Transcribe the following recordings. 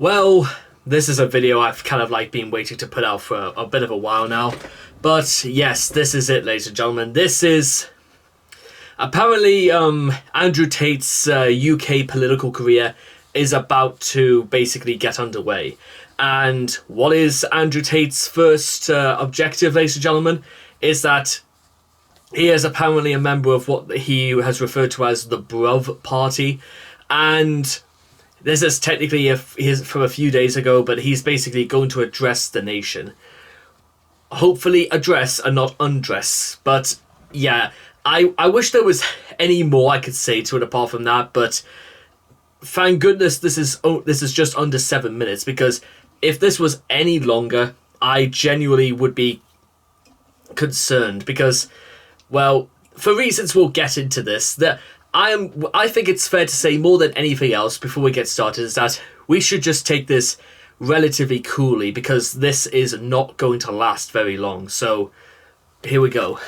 Well, this is a video I've kind of like been waiting to put out for a bit of a while now. But yes, this is it, ladies and gentlemen. This is apparently Andrew Tate's UK political career is about to basically get underway. And what is Andrew Tate's first objective, ladies and gentlemen, is that he is apparently a member of what he has referred to as the Bruv Party. And this is technically from a few days ago, but he's basically going to address the nation. Hopefully address and not undress. But yeah, I wish there was any more I could say to it apart from that, but thank goodness this is just under 7 minutes, because if this was any longer, I genuinely would be concerned, because, well, for reasons we'll get into this, that I think it's fair to say more than anything else before we get started is that we should just take this relatively coolly, because this is not going to last very long. So here we go.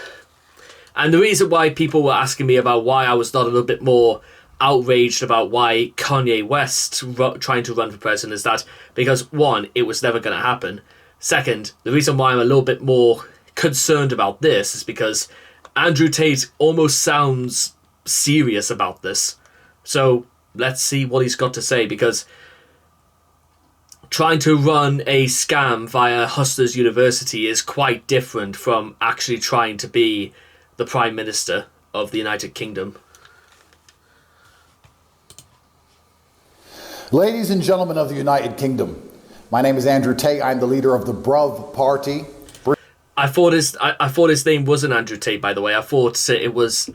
And the reason why people were asking me about why I was not a little bit more outraged about why Kanye West trying to run for president is that because, one, it was never going to happen. Second, the reason why I'm a little bit more concerned about this is because Andrew Tate almost sounds serious about this. So let's see what he's got to say, because trying to run a scam via Hustlers University is quite different from actually trying to be the Prime Minister of the United Kingdom. Ladies and gentlemen of the United Kingdom, my name is Andrew Tate. I'm the leader of the Bruv Party. I thought his name wasn't Andrew Tate, by the way. I thought it was.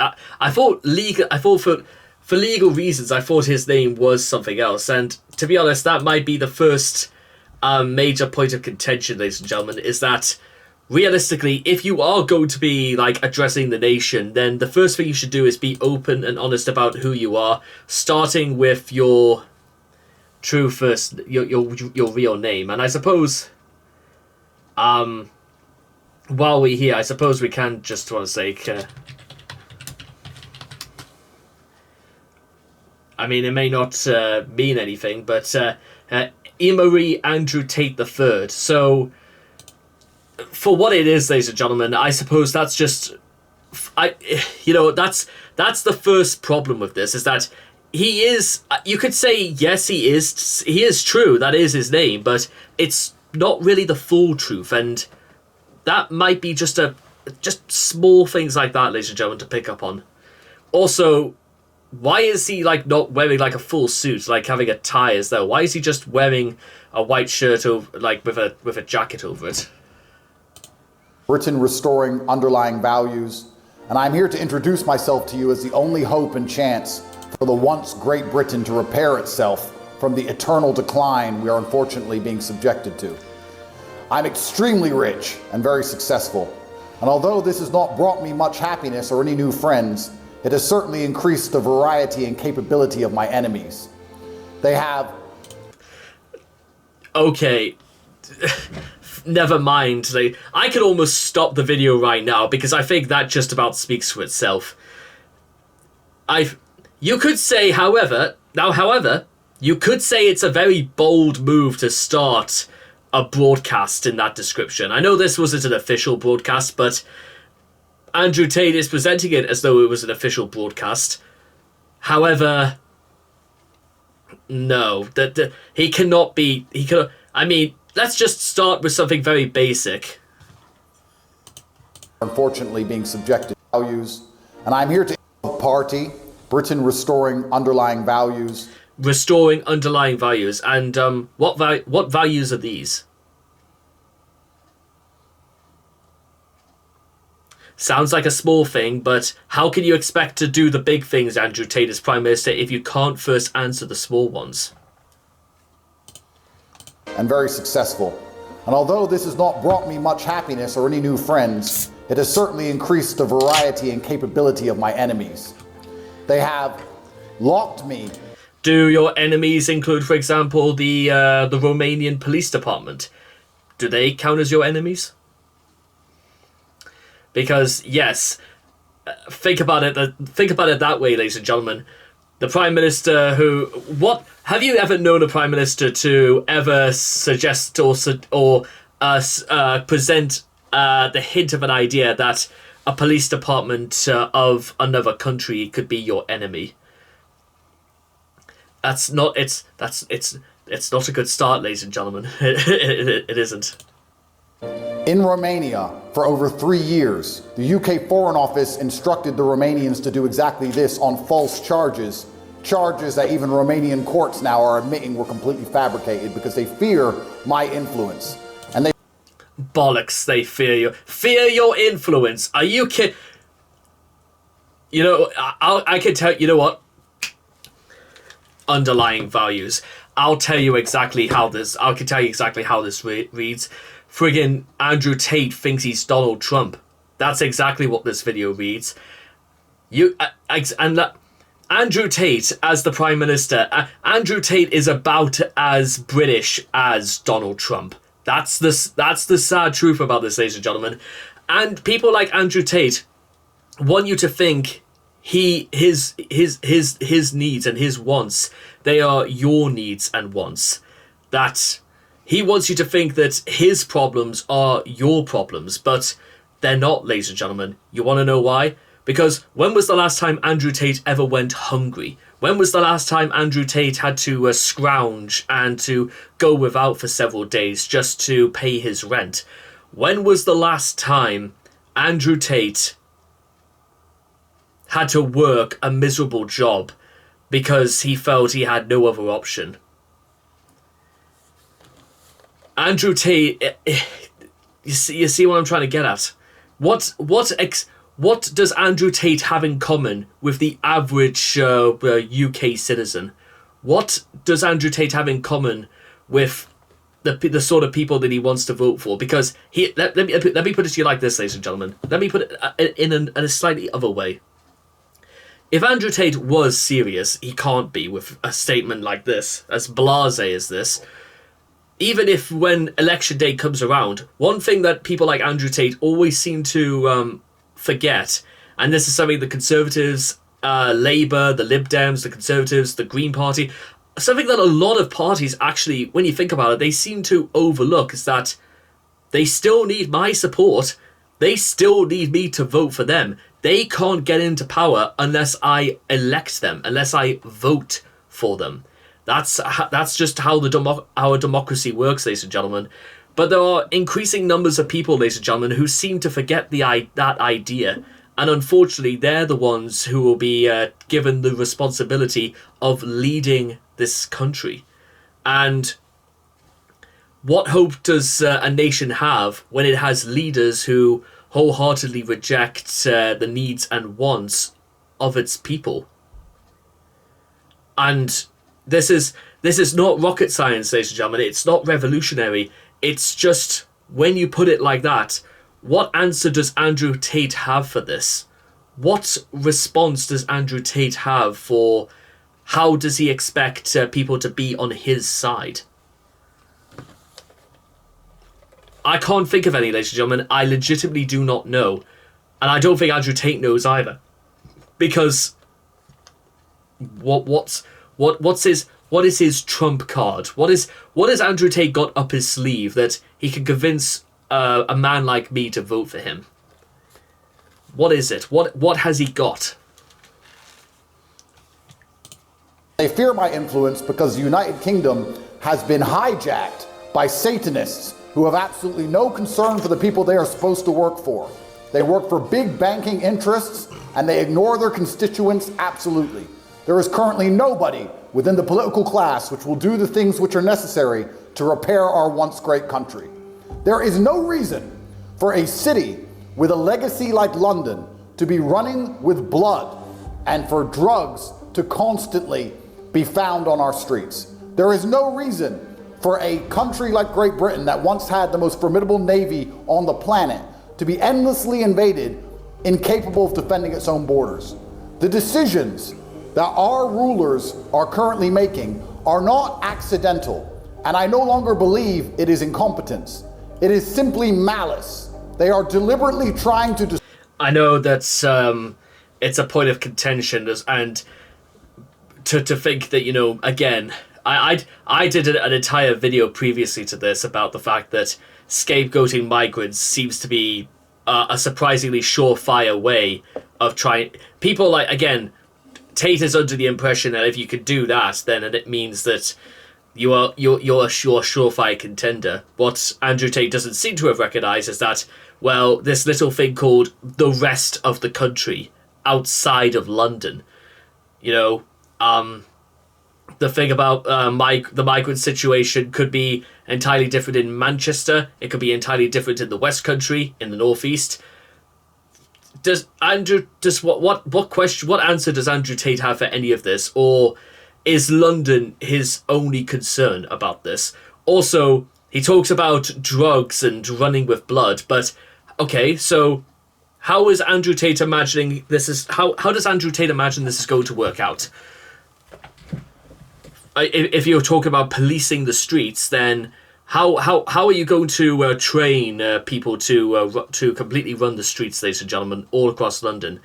For legal reasons, I thought his name was something else. And to be honest, that might be the first major point of contention, ladies and gentlemen, is that realistically, if you are going to be like addressing the nation, then the first thing you should do is be open and honest about who you are, starting with your true first, your real name. And I suppose, while we're here, I suppose we can just for the sake. I mean, it may not mean anything, but Emery Andrew Tate III. So, for what it is, ladies and gentlemen, I suppose that's just, that's the first problem with this, is that he is, you could say, yes, he is true, that is his name, but it's not really the full truth, and that might be just small things like that, ladies and gentlemen, to pick up on. Also, why is he like not wearing like a full suit, like having a tie as though? Why is he just wearing a white shirt over, like with a jacket over it? Britain restoring underlying values, and I'm here to introduce myself to you as the only hope and chance for the once great Britain to repair itself from the eternal decline we are unfortunately being subjected to. I'm extremely rich and very successful, and although this has not brought me much happiness or any new friends, it has certainly increased the variety and capability of my enemies. They have... Okay. Never mind. I could almost stop the video right now, because I think that just about speaks for itself. You could say, however, you could say it's a very bold move to start a broadcast in that description. I know this wasn't an official broadcast, but Andrew Tate is presenting it as though it was an official broadcast. However, no, he cannot be. I mean, let's just start with something very basic. Unfortunately, being subjected to values, and I'm here to party Britain restoring underlying values. Restoring underlying values, and what values are these? Sounds like a small thing, but how can you expect to do the big things, Andrew Tate, as Prime Minister, if you can't first answer the small ones? And very successful. And although this has not brought me much happiness or any new friends, it has certainly increased the variety and capability of my enemies. They have locked me. Do your enemies include, for example, the Romanian police department? Do they count as your enemies? Because yes, think about it that way, ladies and gentlemen. The Prime Minister who... What... Have you ever known a Prime Minister to ever suggest or present the hint of an idea that a police department of another country could be your enemy? It's not a good start, ladies and gentlemen. It isn't. In Romania, for over 3 years, the UK Foreign Office instructed the Romanians to do exactly this on false charges that even Romanian courts now are admitting were completely fabricated because they fear my influence. And they... Bollocks, they fear you. Fear your influence. Are you kidding? You know, I can tell... You know what? Underlying values. I'll tell you exactly how this... I can tell you exactly how this reads. Friggin' Andrew Tate thinks he's Donald Trump. That's exactly what this video reads. Andrew Tate as the Prime Minister. Andrew Tate is about as British as Donald Trump. That's the sad truth about this, ladies and gentlemen. And people like Andrew Tate want you to think his needs and his wants, they are your needs and wants. That he wants you to think that his problems are your problems, but they're not, ladies and gentlemen. You want to know why? Because when was the last time Andrew Tate ever went hungry? When was the last time Andrew Tate had to scrounge and to go without for several days just to pay his rent? When was the last time Andrew Tate had to work a miserable job because he felt he had no other option? Andrew Tate, you see what I'm trying to get at? What does Andrew Tate have in common with the average UK citizen? What does Andrew Tate have in common with the sort of people that he wants to vote for? Because let me put it to you like this, ladies and gentlemen. Let me put it in a slightly other way. If Andrew Tate was serious, he can't be with a statement like this, as blasé as this. Even if when election day comes around, one thing that people like Andrew Tate always seem to forget, and this is something the Conservatives, Labour, the Lib Dems, the Conservatives, the Green Party, something that a lot of parties actually, when you think about it, they seem to overlook, is that they still need my support. They still need me to vote for them. They can't get into power unless I elect them, unless I vote for them. That's just how our democracy works, ladies and gentlemen. But there are increasing numbers of people, ladies and gentlemen, who seem to forget that idea. And unfortunately, they're the ones who will be given the responsibility of leading this country. And what hope does a nation have when it has leaders who wholeheartedly reject the needs and wants of its people? And this is not rocket science, ladies and gentlemen. It's not revolutionary. It's just, when you put it like that, what answer does Andrew Tate have for this? What response does Andrew Tate have for how does he expect people to be on his side? I can't think of any, ladies and gentlemen. I legitimately do not know. And I don't think Andrew Tate knows either. Because what is his trump card? What has Andrew Tate got up his sleeve that he can convince a man like me to vote for him? What is it? What has he got? They fear my influence because the United Kingdom has been hijacked by Satanists who have absolutely no concern for the people they are supposed to work for. They work for big banking interests and they ignore their constituents absolutely. There is currently nobody within the political class which will do the things which are necessary to repair our once great country. There is no reason for a city with a legacy like London to be running with blood and for drugs to constantly be found on our streets. There is no reason for a country like Great Britain that once had the most formidable navy on the planet to be endlessly invaded, incapable of defending its own borders. The decisions that our rulers are currently making are not accidental, and I no longer believe it is incompetence. It is simply malice. They are deliberately trying to... I know that's it's a point of contention, and to think that, you know, again, I did an entire video previously to this about the fact that scapegoating migrants seems to be a surprisingly surefire way of trying. People like, again, Tate is under the impression that if you could do that, then it means that you're a surefire contender. What Andrew Tate doesn't seem to have recognised is that, well, this little thing called the rest of the country outside of London, you know, the thing about the migrant situation could be entirely different in Manchester. It could be entirely different in the West Country, in the Northeast. What answer does Andrew Tate have for any of this, or is London his only concern about this? Also, he talks about drugs and running with blood, but okay, so how is Andrew Tate imagining this is how does Andrew Tate imagine this is going to work out? If you're talking about policing the streets, then how are you going to train people to completely run the streets, ladies and gentlemen, all across London?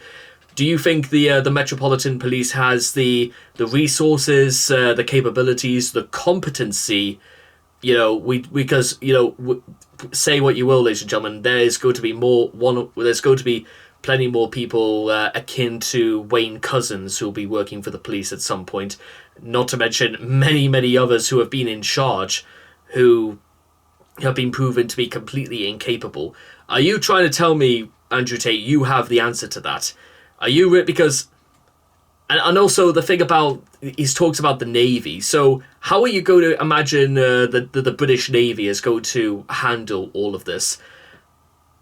Do you think the Metropolitan Police has the resources, the capabilities, the competency? You know, because you know, say what you will, ladies and gentlemen, there's going to be plenty more people akin to Wayne Couzens who will be working for the police at some point. Not to mention many others who have been in charge, who have been proven to be completely incapable. Are you trying to tell me, Andrew Tate, you have the answer to that? Are you because? And also the thing about, he talks about the Navy. So how are you going to imagine the British Navy is going to handle all of this?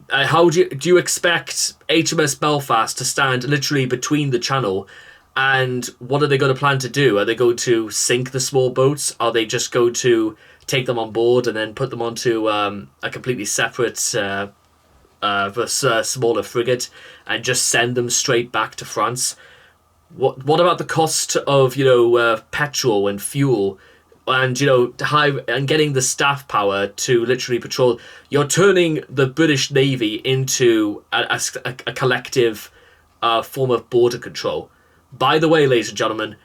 How do you expect HMS Belfast to stand literally between the channel? And what are they going to plan to do? Are they going to sink the small boats? Are they just going to take them on board and then put them onto a completely separate smaller frigate and just send them straight back to France? What about the cost of, you know, petrol and fuel, and, you know, and getting the staff power to literally patrol? You're turning the British Navy into a collective form of border control. By the way, ladies and gentlemen,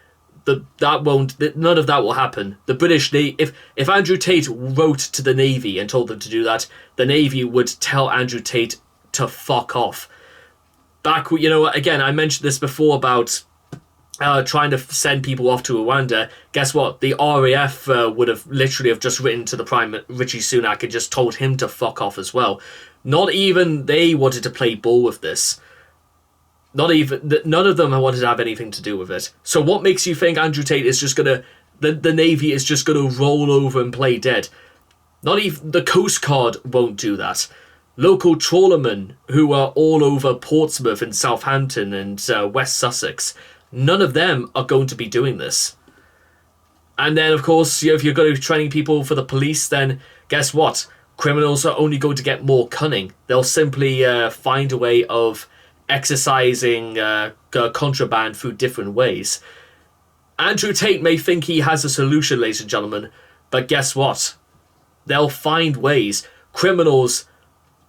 none of that will happen. The British Navy, if Andrew Tate wrote to the Navy and told them to do that, the Navy would tell Andrew Tate to fuck off. You know, again, I mentioned this before about trying to send people off to Rwanda. Guess what? The RAF would have literally just written to the Prime Richie Sunak and just told him to fuck off as well. Not even they wanted to play ball with this. None of them wanted to have anything to do with it. So what makes you think Andrew Tate is just gonna, the Navy is just gonna roll over and play dead? Not even the Coast Guard won't do that. Local trawlermen who are all over Portsmouth and Southampton and West Sussex, none of them are going to be doing this. And then, of course, if you're going to be training people for the police, then guess what? Criminals are only going to get more cunning. They'll simply find a way of exercising contraband through different ways. Andrew Tate may think he has a solution, ladies and gentlemen, but guess what? They'll find ways. Criminals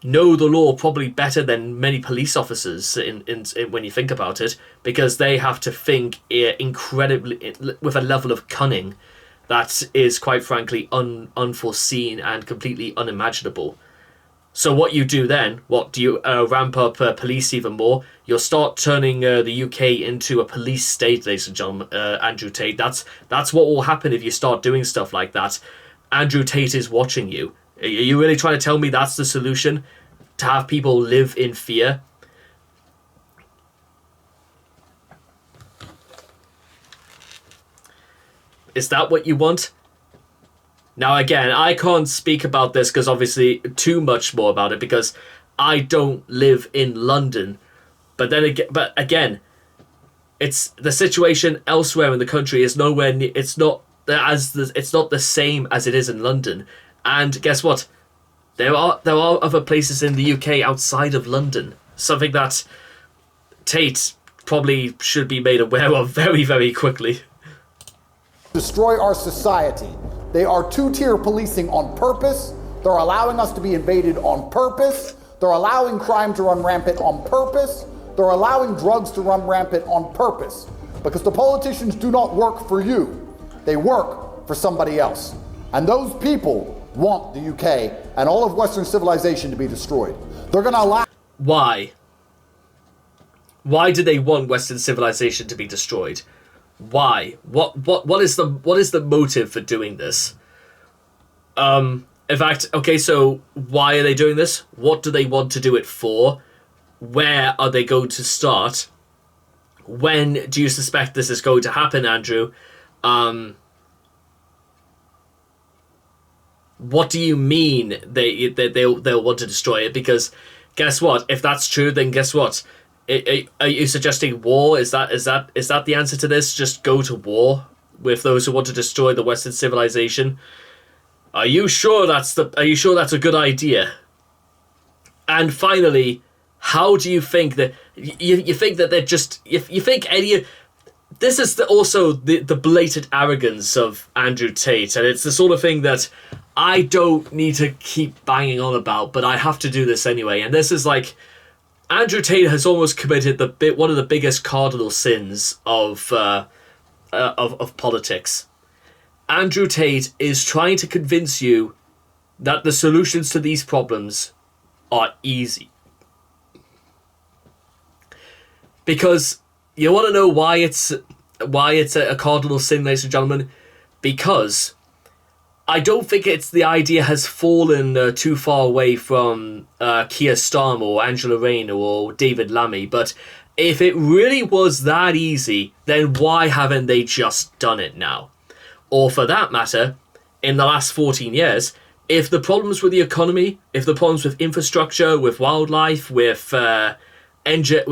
know the law probably better than many police officers in when you think about it, because they have to think incredibly with a level of cunning that is, quite frankly, unforeseen and completely unimaginable. So what you do then, what do you ramp up police even more? You'll start turning the UK into a police state, ladies and gentlemen. Andrew Tate, that's what will happen if you start doing stuff like that. Andrew Tate is watching you. Are you really trying to tell me that's the solution? To have people live in fear? Is that what you want? Now, again, I can't speak about this because obviously too much more about it because I don't live in London. But again, it's the situation elsewhere in the country is nowhere near. It's not the same as it is in London. And guess what? There are other places in the UK outside of London. Something that Tate probably should be made aware of very, very quickly. Destroy our society. They are two-tier policing on purpose. They're allowing us to be invaded on purpose. They're allowing crime to run rampant on purpose. They're allowing drugs to run rampant on purpose. because the politicians do not work for you. They work for somebody else. And those people want the UK and all of Western civilization to be destroyed. They're going to allow... Why? Why do they want Western civilization to be destroyed? Why? What is the motive for doing this? In fact, okay, so why are they doing this? What do they want to do it for? Where are they going to start? When do you suspect this is going to happen, Andrew? What do you mean they'll want to destroy it? Because guess what? If that's true, then guess what? Are you suggesting war? Is that the answer to this? Just go to war with those who want to destroy the Western civilization? Are you sure that's a good idea? And finally, how do you think that you think that they're just you think any? This is also the blatant arrogance of Andrew Tate, and it's the sort of thing that I don't need to keep banging on about, but I have to do this anyway. And this is like, Andrew Tate has almost committed one of the biggest cardinal sins of politics. Andrew Tate is trying to convince you that the solutions to these problems are easy. Because you want to know why it's a cardinal sin, ladies and gentlemen? Because I don't think it's the idea has fallen too far away from Keir Starmer or Angela Rayner or David Lammy, but if it really was that easy, then why haven't they just done it now? Or for that matter, in the last 14 years, if the problems with the economy, if the problems with infrastructure, with wildlife, with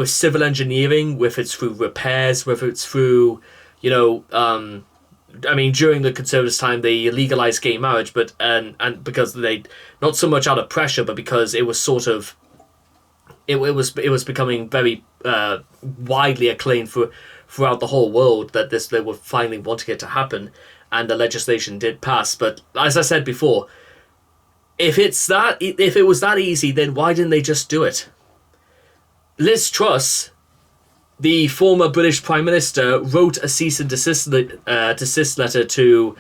civil engineering, whether it's through repairs, whether it's through, during the Conservatives' time, they legalized gay marriage, but and because they, not so much out of pressure, but because it was sort of, it was becoming very widely acclaimed throughout the whole world that they were finally wanting it to happen, and the legislation did pass. But as I said before, if it was that easy, then why didn't they just do it? Liz Truss, the former British Prime Minister, wrote a cease and desist letter to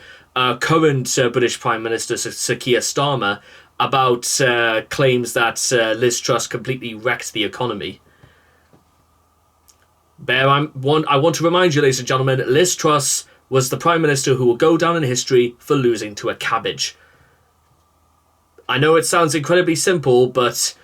current British Prime Minister Sir Keir Starmer about claims that Liz Truss completely wrecked the economy. I want to remind you, ladies and gentlemen, Liz Truss was the Prime Minister who will go down in history for losing to a cabbage. I know it sounds incredibly simple, but,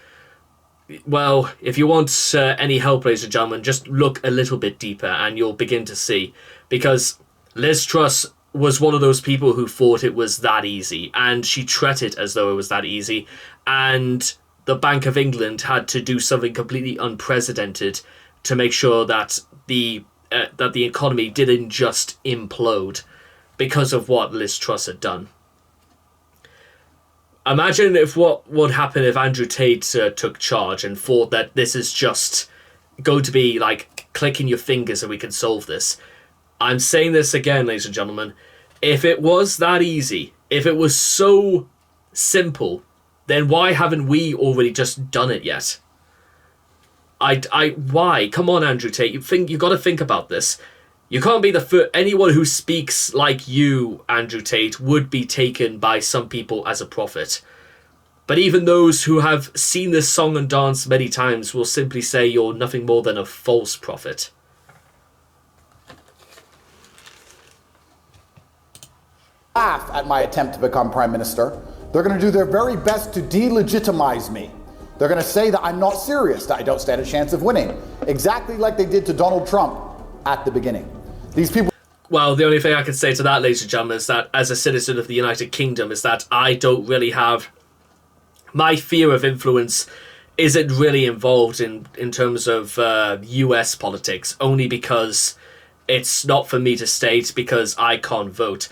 well, if you want any help, ladies and gentlemen, just look a little bit deeper and you'll begin to see. Because Liz Truss was one of those people who thought it was that easy, and she treated it as though it was that easy, and the Bank of England had to do something completely unprecedented to make sure that the economy didn't just implode because of what Liz Truss had done. Imagine if what would happen if Andrew Tate took charge and thought that this is just going to be like clicking your fingers and we can solve this. I'm saying this again, ladies and gentlemen. If it was that easy, if it was so simple, then why haven't we already just done it yet? Why? Come on, Andrew Tate. You got to think about this. You can't be the first. Anyone who speaks like you, Andrew Tate, would be taken by some people as a prophet. But even those who have seen this song and dance many times will simply say you're nothing more than a false prophet. Laugh at my attempt to become Prime Minister. They're going to do their very best to delegitimize me. They're going to say that I'm not serious, that I don't stand a chance of winning. Exactly like they did to Donald Trump at the beginning. These people... Well, the only thing I can say to that, ladies and gentlemen, is that as a citizen of the United Kingdom, is that I don't really have... My fear of influence isn't really involved in terms of US politics, only because it's not for me to state, because I can't vote.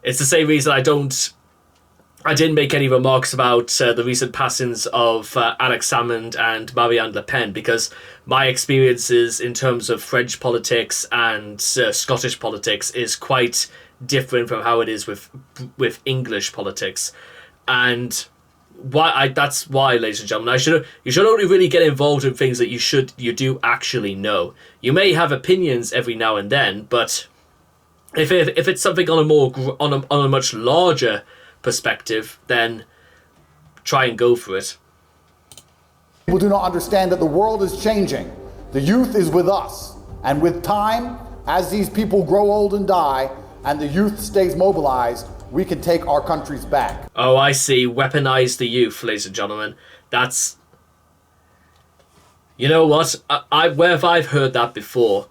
It's the same reason I didn't make any remarks about the recent passings of Alex Salmond and Marianne Le Pen, because my experiences in terms of French politics and Scottish politics is quite different from how it is with English politics. And That's why, ladies and gentlemen, you should only really get involved in things that you do actually know. You may have opinions every now and then, but if it's something on a much larger perspective, then try and go for it. People do not understand that the world is changing. The youth is with us, and with time, as these people grow old and die, and the youth stays mobilized, we can take our countries back. Oh, I see. Weaponize the youth, ladies and gentlemen. That's... You know what? Where have I heard that before?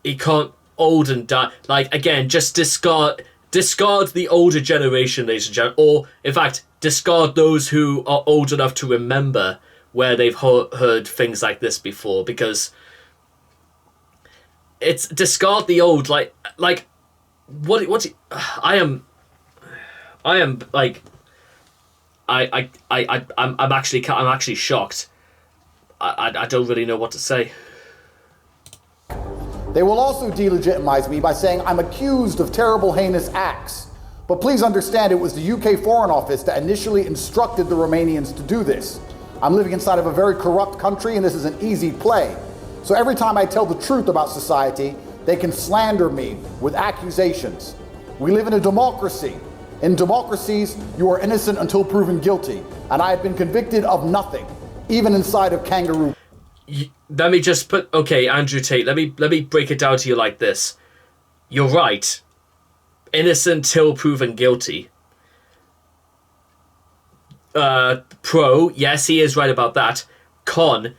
He can't... Old and die... Like, again, just discard the older generation, ladies and gentlemen. Or, in fact, discard those who are old enough to remember where they've heard things like this before. Because... It's discard the old, like what I am like I'm actually shocked. I don't really know what to say. They will also delegitimize me by saying I'm accused of terrible, heinous acts. But please understand, it was the UK Foreign Office that initially instructed the Romanians to do this. I'm living inside of a very corrupt country, and this is an easy play. So every time I tell the truth about society, they can slander me with accusations. We live in a democracy. In democracies, you are innocent until proven guilty. And I have been convicted of nothing, even inside of kangaroo. Let me just put... Okay, Andrew Tate, let me break it down to you like this. You're right. Innocent till proven guilty. Pro, yes, he is right about that. Con...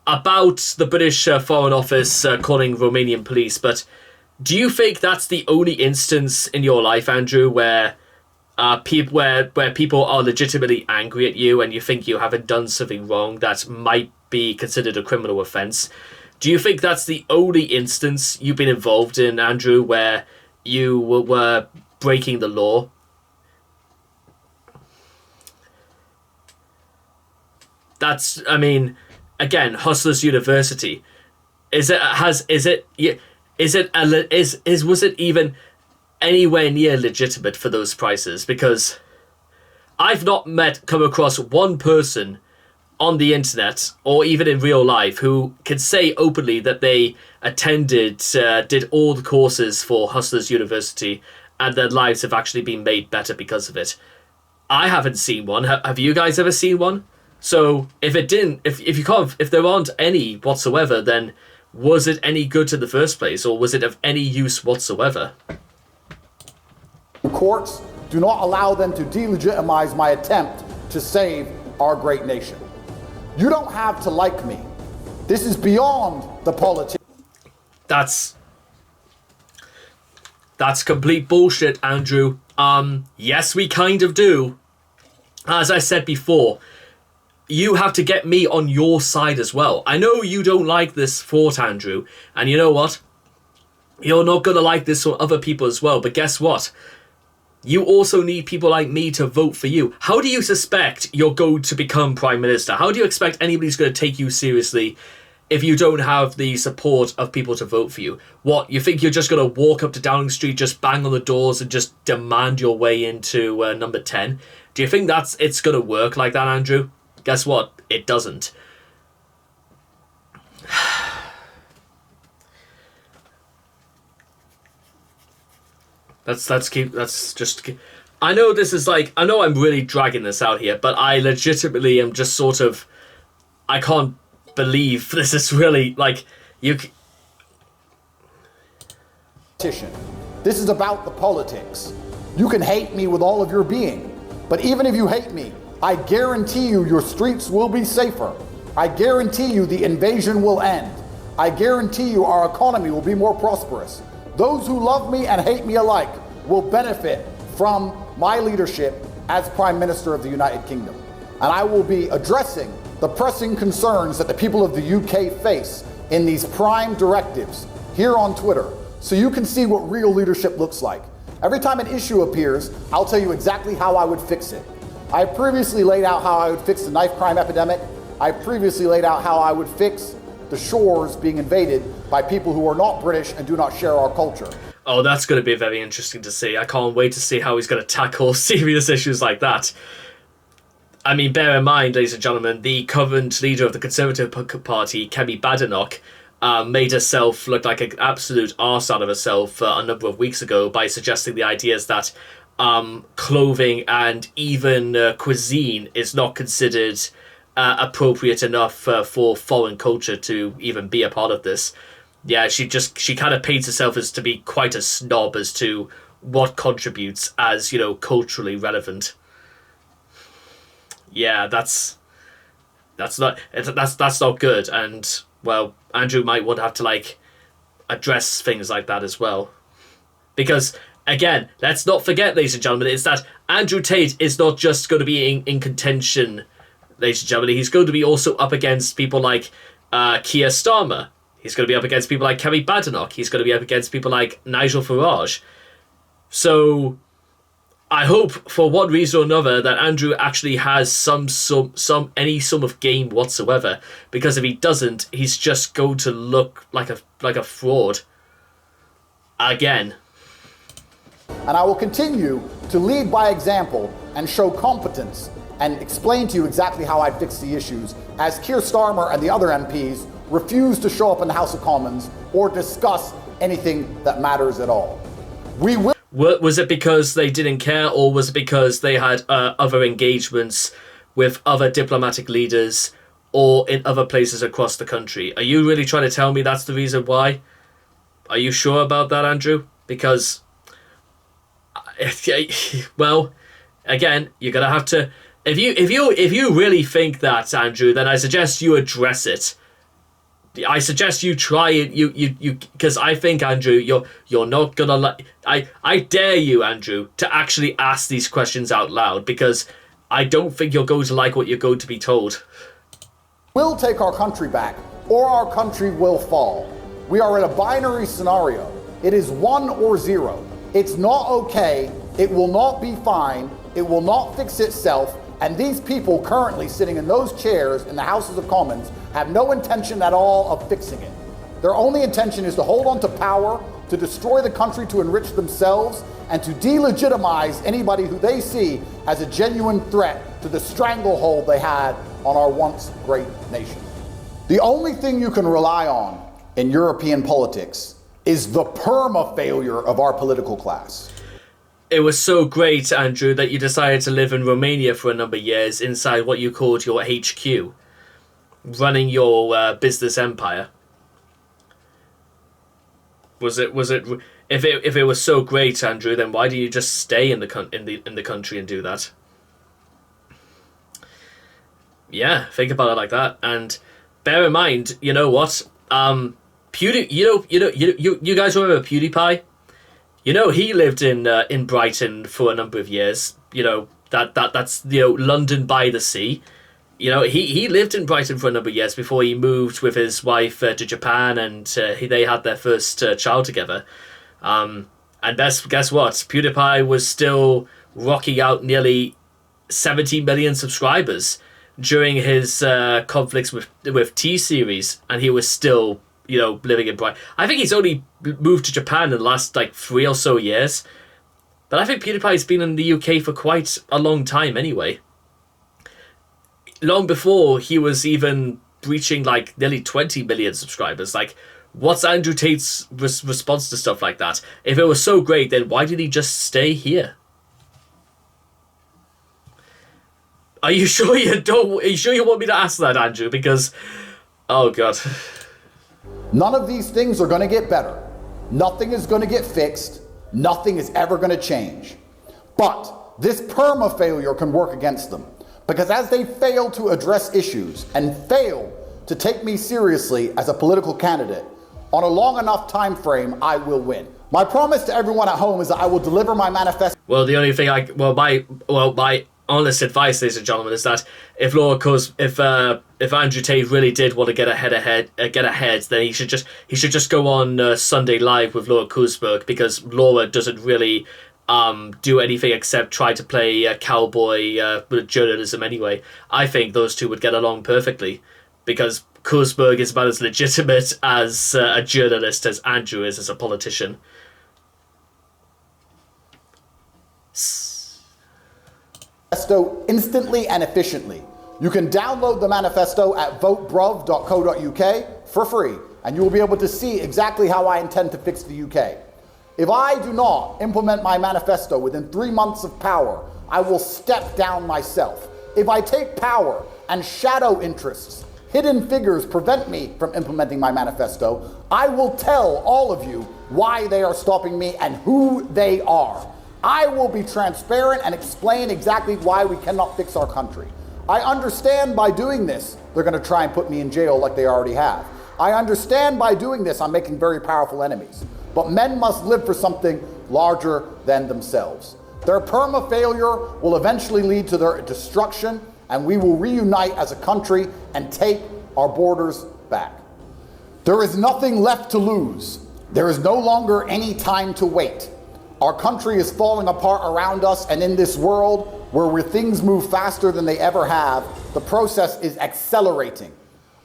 About the British Foreign Office calling Romanian police, but do you think that's the only instance in your life, Andrew, where people are legitimately angry at you and you think you haven't done something wrong that might be considered a criminal offence? Do you think that's the only instance you've been involved in, Andrew, where you were breaking the law? That's, I mean... Again, Hustlers University. Was it even anywhere near legitimate for those prices? Because I've not come across one person on the internet or even in real life who can say openly that they did all the courses for Hustlers University and their lives have actually been made better because of it. I haven't seen one. Have you guys ever seen one? So if there aren't any whatsoever, then was it any good in the first place, or was it of any use whatsoever? Courts do not allow them to delegitimize my attempt to save our great nation. You don't have to like me. This is beyond the politics. That's complete bullshit, Andrew. Yes, we kind of do. As I said before, you have to get me on your side as well. I know you don't like this thought, Andrew, and you know what? You're not going to like this for other people as well, but guess what? You also need people like me to vote for you. How do you suspect you're going to become Prime Minister? How do you expect anybody's going to take you seriously if you don't have the support of people to vote for you? What, you think you're just going to walk up to Downing Street, just bang on the doors and just demand your way into number 10? Do you think it's going to work like that, Andrew? Guess what? It doesn't. Let's just keep. I know this is like, I know I'm really dragging this out here, but I legitimately am just sort of, I can't believe this is really like This is about the politics. You can hate me with all of your being, but even if you hate me, I guarantee you your streets will be safer. I guarantee you the invasion will end. I guarantee you our economy will be more prosperous. Those who love me and hate me alike will benefit from my leadership as Prime Minister of the United Kingdom. And I will be addressing the pressing concerns that the people of the UK face in these prime directives here on Twitter, so you can see what real leadership looks like. Every time an issue appears, I'll tell you exactly how I would fix it. I previously laid out how I would fix the knife crime epidemic. I previously laid out how I would fix the shores being invaded by people who are not British and do not share our culture. Oh, that's going to be very interesting to see. I can't wait to see how he's going to tackle serious issues like that. I mean, bear in mind, ladies and gentlemen, the current leader of the Conservative Party, Kemi Badenoch, made herself look like an absolute arse out of herself a number of weeks ago by suggesting the ideas that clothing and even cuisine is not considered appropriate enough for foreign culture to even be a part of this. Yeah, she kind of paints herself as to be quite a snob as to what contributes as, culturally relevant. Yeah, that's not good, and well, Andrew might want to have to address things like that as well, because again, let's not forget, ladies and gentlemen, is that Andrew Tate is not just going to be in contention, ladies and gentlemen. He's going to be also up against people like Keir Starmer. He's going to be up against people like Kemi Badenoch. He's going to be up against people like Nigel Farage. So I hope, for one reason or another, that Andrew actually has any sum of game whatsoever. Because if he doesn't, he's just going to look like a fraud again. And I will continue to lead by example and show competence and explain to you exactly how I fix the issues, as Keir Starmer and the other MPs refuse to show up in the House of Commons or discuss anything that matters at all. We will. Was it because they didn't care, or was it because they had other engagements with other diplomatic leaders or in other places across the country? Are you really trying to tell me that's the reason why? Are you sure about that, Andrew? Because, well, again, you're gonna have to. If you really think that, Andrew, then I suggest you address it. I suggest you try it. You because I think, Andrew, you're not gonna I dare you, Andrew, to actually ask these questions out loud, because I don't think you're going to like what you're going to be told. We'll take our country back, or our country will fall. We are in a binary scenario. It is 1 or 0. It's not okay. It will not be fine. It will not fix itself. And these people currently sitting in those chairs in the Houses of Commons have no intention at all of fixing it. Their only intention is to hold on to power, to destroy the country, to enrich themselves, and to delegitimize anybody who they see as a genuine threat to the stranglehold they had on our once great nation. The only thing you can rely on in European politics is the perma-failure of our political class. It was so great, Andrew, that you decided to live in Romania for a number of years inside what you called your HQ, running your business empire. Was it if it was so great, Andrew, then why do you just stay in the country and do that? Yeah, think about it like that, and bear in mind, you know what? You guys remember PewDiePie? He lived in Brighton for a number of years. That's London by the sea. He lived in Brighton for a number of years before he moved with his wife to Japan, and they had their first child together. And guess what? PewDiePie was still rocking out nearly 70 million subscribers during his conflicts with T-Series, and he was still living in Brighton. I think he's only moved to Japan in the last 3 or so years. But I think PewDiePie's been in the UK for quite a long time anyway. Long before he was even breaching nearly 20 million subscribers. What's Andrew Tate's response to stuff like that? If it was so great, then why did he just stay here? Are you sure you want me to ask that, Andrew? Because, oh God. None of these things are going to get better. Nothing is going to get fixed. Nothing is ever going to change. But this perma failure can work against them, because as they fail to address issues and fail to take me seriously as a political candidate, on a long enough time frame, I will win. My promise to everyone at home is that I will deliver my manifesto. Well, the only thing my honest advice, ladies and gentlemen, is that if Andrew Tate really did want to get ahead, then he should just go on Sunday Live with Laura Kursberg, because Laura doesn't really do anything except try to play cowboy journalism anyway. I think those two would get along perfectly, because Kursberg is about as legitimate as a journalist as Andrew is as a politician. manifesto instantly and efficiently. You can download the manifesto at votebruv.co.uk for free, and you will be able to see exactly how I intend to fix the UK. If I do not implement my manifesto within 3 months of power, I will step down myself. If I take power and shadow interests, hidden figures prevent me from implementing my manifesto, I will tell all of you why they are stopping me and who they are. I will be transparent and explain exactly why we cannot fix our country. I understand by doing this, they're going to try and put me in jail like they already have. I understand by doing this, I'm making very powerful enemies. But men must live for something larger than themselves. Their perma-failure will eventually lead to their destruction, and we will reunite as a country and take our borders back. There is nothing left to lose. There is no longer any time to wait. Our country is falling apart around us, and in this world where things move faster than they ever have, the process is accelerating.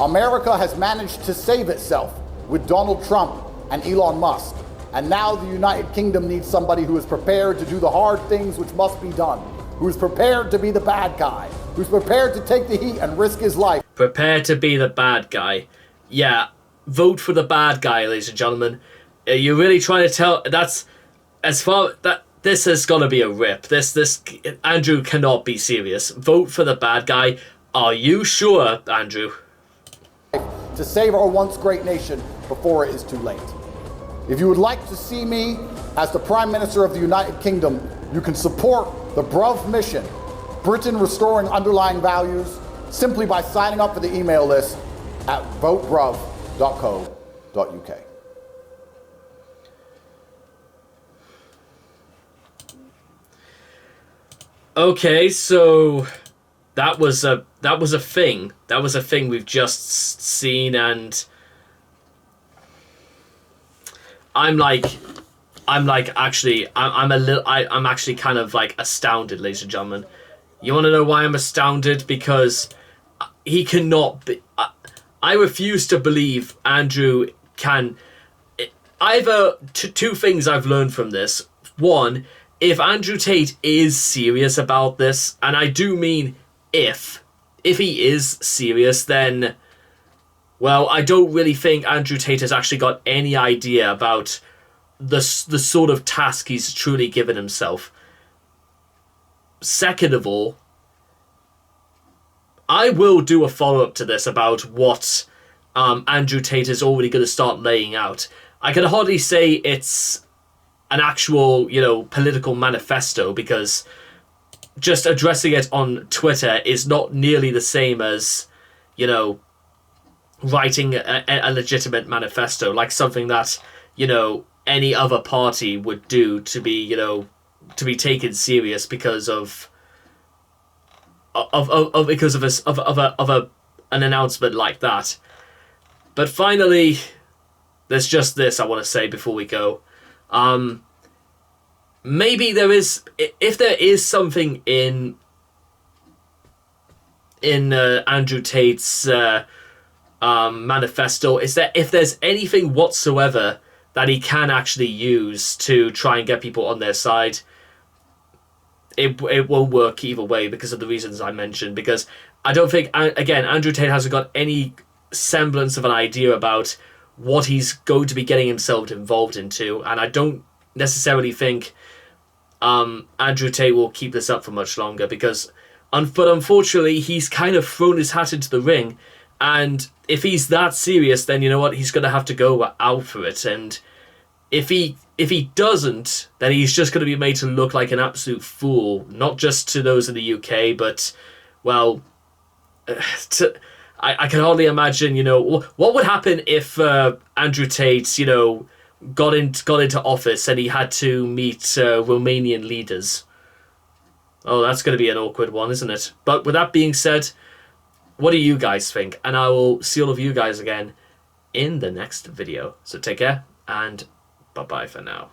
America has managed to save itself with Donald Trump and Elon Musk. And now the United Kingdom needs somebody who is prepared to do the hard things which must be done, who is prepared to be the bad guy, who's prepared to take the heat and risk his life. Prepare to be the bad guy. Yeah, vote for the bad guy, ladies and gentlemen. Are you really trying to tell... That's... As far... that this has got to be a rip. This... Andrew cannot be serious. Vote for the bad guy. Are you sure, Andrew? To save our once great nation before it is too late. If you would like to see me as the Prime Minister of the United Kingdom, you can support the Bruv mission, Britain Restoring Underlying Values, simply by signing up for the email list at votebruv.co.uk. Okay, so that was a thing. That was a thing we've just seen, and I'm actually kind of like astounded, ladies and gentlemen. You want to know why I'm astounded? Because he cannot be... I refuse to believe Andrew can... Either... Two things I've learned from this. One, if Andrew Tate is serious about this, and I do mean if he is serious, then... Well, I don't really think Andrew Tate has actually got any idea about the sort of task he's truly given himself. Second of all, I will do a follow-up to this about what Andrew Tate is already going to start laying out. I can hardly say it's an actual, political manifesto, because just addressing it on Twitter is not nearly the same as, writing a legitimate manifesto, like something that, any other party would do to be, to be taken serious because of an announcement like that. But finally, there's just this I want to say before we go. Maybe there is, if there is something in Andrew Tate's manifesto, is that if there's anything whatsoever that he can actually use to try and get people on their side, it won't work either way because of the reasons I mentioned. Because I don't think, again, Andrew Tate hasn't got any semblance of an idea about what he's going to be getting himself involved into, and I don't necessarily think Andrew Tate will keep this up for much longer, because but unfortunately he's kind of thrown his hat into the ring, and if he's that serious, then you know what, he's going to have to go out for it. And if he doesn't, then he's just going to be made to look like an absolute fool, not just to those in the UK, but, well, I can hardly imagine, what would happen if Andrew Tate, got into office and he had to meet Romanian leaders. Oh, that's going to be an awkward one, isn't it? But with that being said, what do you guys think? And I will see all of you guys again in the next video. So take care, and bye-bye for now.